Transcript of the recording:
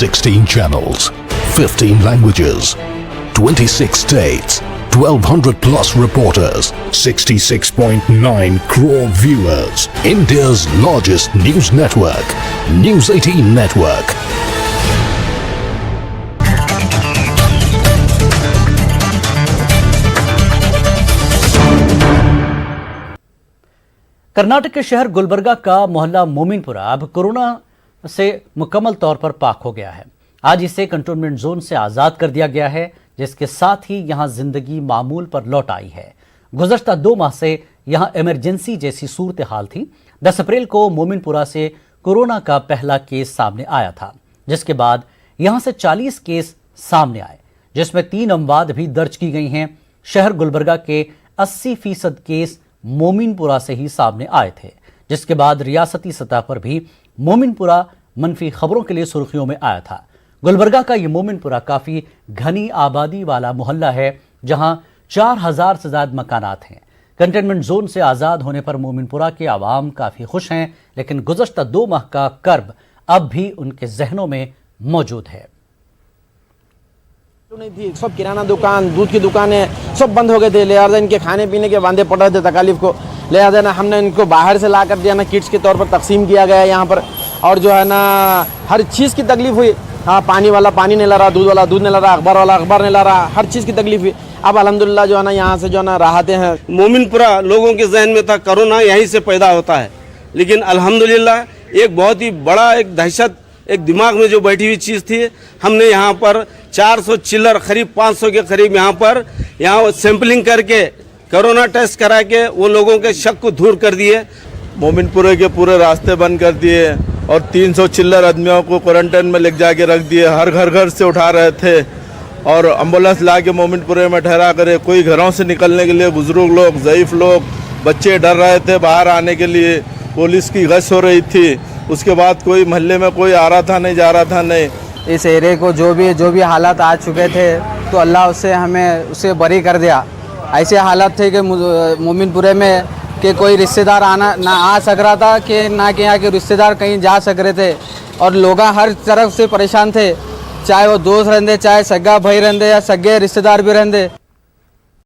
16 channels, 15 languages, 26 states, 1200 plus reporters, 66.9 crore viewers. India's largest news network, News 18 Network. Karnataka के शहर गुलबर्गा का मोहल्ला मोमिनपुरा अब कोरोना से मुकम्मल तौर पर पाक हो गया है। आज इसे कंटोनमेंट जोन से आज़ाद कर दिया गया है, जिसके साथ ही यहां जिंदगी मामूल पर लौट आई है। गुज़श्ता 2 माह से यहां इमरजेंसी जैसी सूरत हाल थी। 10 अप्रैल को मोमिनपुरा से कोरोना का पहला केस सामने आया था, जिसके बाद यहां से 40 केस सामने आए, जिसमें 3 अमवात भी दर्ज की गई हैं। शहर गुलबर्गा के 80% केस मोमिनपुरा से ही सामने आए थे, जिसके बाद रियासती सतह पर भी मोमिनपुरा मनफी खबरों के लिए सुर्खियों में आया था। गुलबर्गा का ये मोमिनपुरा काफी घनी आबादी वाला मोहल्ला है, जहां 4000 से ज्यादा मकानात हैं। कंटेनमेंट जोन से आजाद होने पर मोमिनपुरा के आवाम काफी खुश हैं, लेकिन गुज़श्ता 2 माह का कर्ब अब भी उनके जहनों में मौजूद है। नहीं थी, सब किराना दुकान, दूध की दुकानें सब बंद हो गए थे। लिहाजा इनके खाने पीने के वांदे पड़ रहे थे, तकालीफ को लिहाजा ना हमने इनको बाहर से ला कर दिया ना, किट्स के तौर पर तकसीम किया गया यहाँ पर। और जो है ना हर चीज़ की तकलीफ हुई। हाँ, पानी वाला पानी नहीं ला रहा, दूध वाला दूध नहीं ला रहा, अखबार वाला अखबार नहीं ला रहा, हर चीज़ की तकलीफ हुई। अब अल्हम्दुलिल्लाह जो है ना यहाँ से जो है ना राहतें हैं। मोमिनपुरा लोगों के जहन में था कोरोना यहीं से पैदा होता है, लेकिन अल्हम्दुलिल्लाह एक बहुत ही बड़ा एक दहशत एक दिमाग में जो बैठी हुई चीज़ थी, हमने यहाँ पर 400 चिल्लर करीब 500 के करीब यहाँ सैंपलिंग करके कोरोना टेस्ट करा के वो लोगों के शक को दूर कर दिए। मोमिनपुरे के पूरे रास्ते बंद कर दिए और 300 चिल्लर आदमियों को क्वारंटाइन में ले जाके रख दिए। हर घर से उठा रहे थे और एम्बुलेंस ला के मोमिनपुरे में ठहरा करे। कोई घरों से निकलने के लिए बुजुर्ग लोग, ज़ईफ़ लोग, बच्चे डर रहे थे बाहर आने के लिए। पुलिस की गश्त हो रही थी। उसके बाद कोई मोहल्ले में कोई आ रहा था नहीं, जा रहा था नहीं। इस एरिया को जो भी हालात आ चुके थे, तो अल्लाह उससे बरी कर दिया। ऐसे हालात थे कि मोमिनपुरे में कि कोई रिश्तेदार ना आ सक रहा था, कि ना कि यहाँ के रिश्तेदार कहीं जा सक रहे थे। और लोग हर तरफ से परेशान थे, चाहे वो दोस्त रहंदे, चाहे सगा भाई रहंदे या सगे रिश्तेदार भी रहंदे।